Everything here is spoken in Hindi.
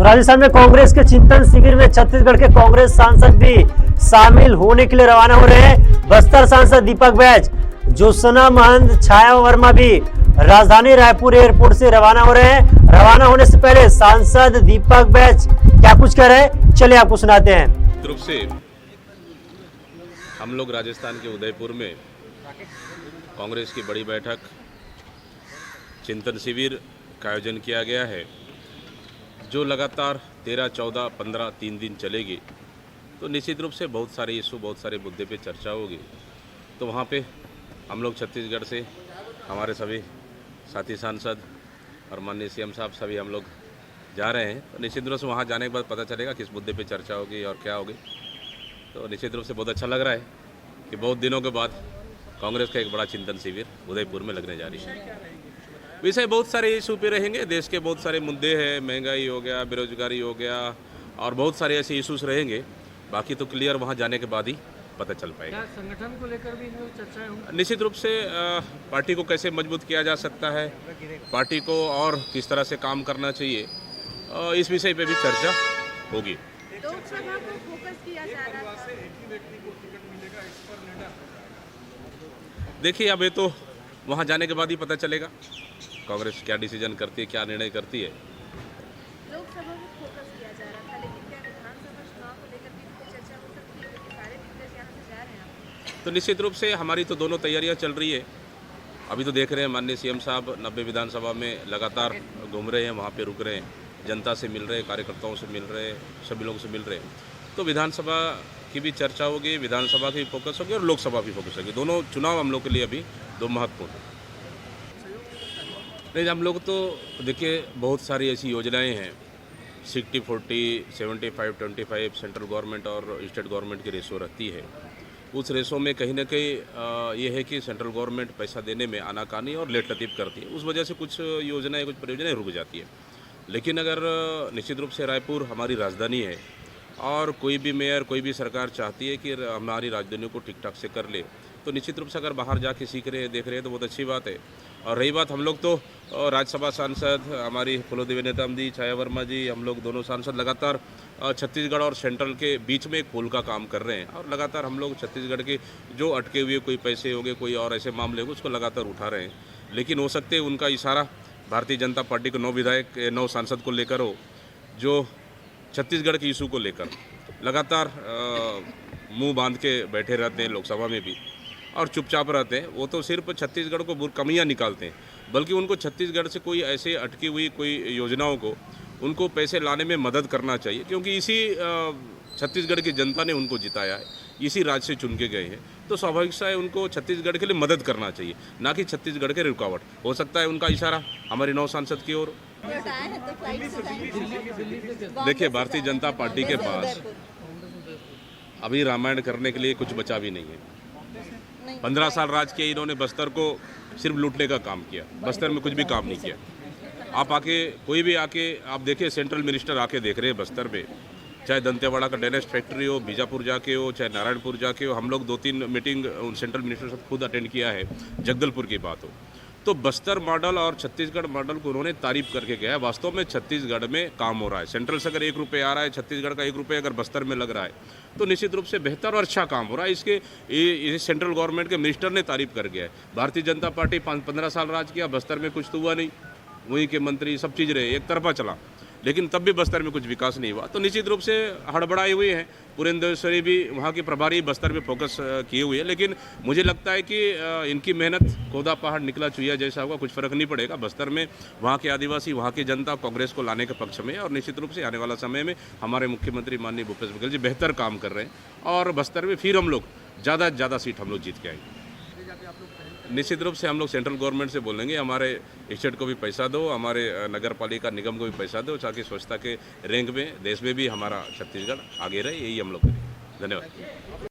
तो राजस्थान में कांग्रेस के चिंतन शिविर में छत्तीसगढ़ के कांग्रेस सांसद भी शामिल होने के लिए रवाना हो रहे हैं। बस्तर सांसद दीपक बैज, ज्योत्सना महंत, छाया वर्मा भी राजधानी रायपुर एयरपोर्ट से रवाना हो रहे हैं। रवाना होने से पहले सांसद दीपक बैज क्या कुछ कह रहे हैं, चलिए आपको सुनाते हैं। रूप से हम लोग राजस्थान के उदयपुर में कांग्रेस की बड़ी बैठक चिंतन शिविर का आयोजन किया गया है, जो लगातार 13, 14, 15 3 दिन चलेगी। तो निश्चित रूप से बहुत सारे इशू, बहुत सारे मुद्दे पे चर्चा होगी। तो वहाँ पे हम लोग छत्तीसगढ़ से हमारे सभी साथी सांसद और माननीय सीएम साहब सभी हम लोग जा रहे हैं। तो निश्चित रूप से वहाँ जाने के बाद पता चलेगा किस मुद्दे पे चर्चा होगी और क्या होगी। तो निश्चित रूप से बहुत अच्छा लग रहा है कि बहुत दिनों के बाद कांग्रेस का एक बड़ा चिंतन शिविर उदयपुर में लगने जा रही है। विषय बहुत सारे इशू पे रहेंगे, देश के बहुत सारे मुद्दे हैं, महंगाई हो गया, बेरोजगारी हो गया और बहुत सारे ऐसे इश्यूज रहेंगे। बाकी तो क्लियर वहाँ जाने के बाद ही पता चल पाएगा। संगठन को लेकर भी चर्चाएं होंगी। निश्चित रूप से पार्टी को कैसे मजबूत किया जा सकता है, पार्टी को और किस तरह से काम करना चाहिए, इस विषय पे भी चर्चा होगी। लोकसभा को फोकस किया जा रहा था। देखिए, अब ये तो वहाँ जाने के बाद ही पता चलेगा कांग्रेस क्या डिसीजन करती है, क्या निर्णय करती है। लोकसभा को फोकस किया जा रहा था, लेकिन क्या विधानसभा चुनाव को लेकर भी कोई चर्चा हो सकती है, क्योंकि सारे दिग्गज यहाँ से जा रहे हैं। तो निश्चित रूप से हमारी तो दोनों तैयारियां चल रही है। अभी तो देख रहे हैं माननीय सीएम साहब 90 विधानसभा में लगातार घूम रहे हैं, वहाँ पे रुक रहे हैं, जनता से मिल रहे हैं, कार्यकर्ताओं से मिल रहे हैं, सभी लोगों से मिल रहे हैं। तो विधानसभा की भी चर्चा होगी, विधानसभा की फोकस होगी और लोकसभा भी फोकस होगी। दोनों चुनाव हम लोग के लिए अभी दो महत्वपूर्ण हैं। नहीं, हम लोग तो देखिए बहुत सारी ऐसी योजनाएं हैं, 60-40, 75-25 सेंट्रल गवर्नमेंट और स्टेट गवर्नमेंट की रेशो रहती है। उस रेशो में कहीं ना कहीं ये है कि सेंट्रल गवर्नमेंट पैसा देने में आनाकानी और लेट लतीफ़ करती है। उस वजह से कुछ योजनाएं, कुछ परियोजनाएं रुक जाती है। लेकिन अगर निश्चित रूप से रायपुर हमारी राजधानी है और कोई भी मेयर, कोई भी सरकार चाहती है कि हमारी राजधानी को ठीक ठाक से कर ले, तो निश्चित रूप से अगर बाहर जाके सीख रहे हैं, देख रहे हैं तो बहुत अच्छी बात है। और रही बात, हम लोग तो राज्यसभा सांसद हमारी फूलोदेवी नेतम जी, छाया वर्मा जी, हम लोग दोनों सांसद लगातार छत्तीसगढ़ और सेंट्रल के बीच में एक पुल का काम कर रहे हैं। और लगातार हम लोग छत्तीसगढ़ के जो अटके हुए कोई पैसे हो गए, कोई और ऐसे मामले हो, उसको लगातार उठा रहे हैं। लेकिन हो सकते हैं उनका इशारा भारतीय जनता पार्टी को 9 विधायक, 9 सांसद को लेकर हो, जो छत्तीसगढ़ के इशू को लेकर लगातार मुंह बांध के बैठे रहते हैं लोकसभा में भी और चुपचाप रहते हैं। वो तो सिर्फ छत्तीसगढ़ को कमियां निकालते हैं, बल्कि उनको छत्तीसगढ़ से कोई ऐसे अटकी हुई कोई योजनाओं को उनको पैसे लाने में मदद करना चाहिए, क्योंकि इसी छत्तीसगढ़ की जनता ने उनको जिताया है, इसी राज्य से चुन के गए हैं। तो स्वाभाविक सा है उनको छत्तीसगढ़ के लिए मदद करना चाहिए, ना कि छत्तीसगढ़ के रुकावट। हो सकता है उनका इशारा हमारी 9 सांसद की ओर। देखिए, भारतीय जनता पार्टी के पास अभी रामायण करने के लिए कुछ बचा भी नहीं है। 15 साल राज किया इन्होंने, बस्तर को सिर्फ लूटने का काम किया, बस्तर में कुछ भी काम नहीं किया। आप आके, कोई भी आके आप देखिए, सेंट्रल मिनिस्टर आके देख रहे हैं बस्तर में, चाहे दंतेवाड़ा का डेनेस्ट फैक्ट्री हो, बीजापुर जाके हो, चाहे नारायणपुर जाके हो। हम लोग 2-3 मीटिंग उन सेंट्रल मिनिस्टर से खुद अटेंड किया है, जगदलपुर की बात हो। तो बस्तर मॉडल और छत्तीसगढ़ मॉडल को उन्होंने तारीफ करके गया है। वास्तव में छत्तीसगढ़ में काम हो रहा है। सेंट्रल से अगर 1 रुपये आ रहा है, छत्तीसगढ़ का 1 रुपये अगर बस्तर में लग रहा है, तो निश्चित रूप से बेहतर और अच्छा काम हो रहा है। इसके सेंट्रल गवर्नमेंट के मिनिस्टर ने तारीफ कर गया है। भारतीय जनता पार्टी 15 साल राज किया, बस्तर में कुछ तो हुआ नहीं, वहीं के मंत्री सब चीज़ रहे, एक तरफा चला, लेकिन तब भी बस्तर में कुछ विकास नहीं हुआ। तो निश्चित रूप से हड़बड़ाए हुए हैं। पुरेंद्रेश्वरी भी वहाँ के प्रभारी बस्तर में फोकस किए हुए हैं, लेकिन मुझे लगता है कि इनकी मेहनत कोदा पहाड़ निकला चुहिया जैसा होगा, कुछ फर्क नहीं पड़ेगा। बस्तर में वहाँ के आदिवासी, वहाँ की जनता कांग्रेस को लाने के पक्ष में है और निश्चित रूप से आने वाला समय में हमारे मुख्यमंत्री माननीय भूपेश बघेल जी बेहतर काम कर रहे हैं और बस्तर में फिर हम लोग ज़्यादा से ज़्यादा सीट हम लोग जीत के आएंगे। निश्चित रूप से हम लोग सेंट्रल गवर्नमेंट से बोलेंगे, हमारे स्टेट को भी पैसा दो, हमारे नगर पालिका निगम को भी पैसा दो, ताकि स्वच्छता के रैंक में देश में भी हमारा छत्तीसगढ़ आगे रहे। यही हम लोग करेंगे। धन्यवाद।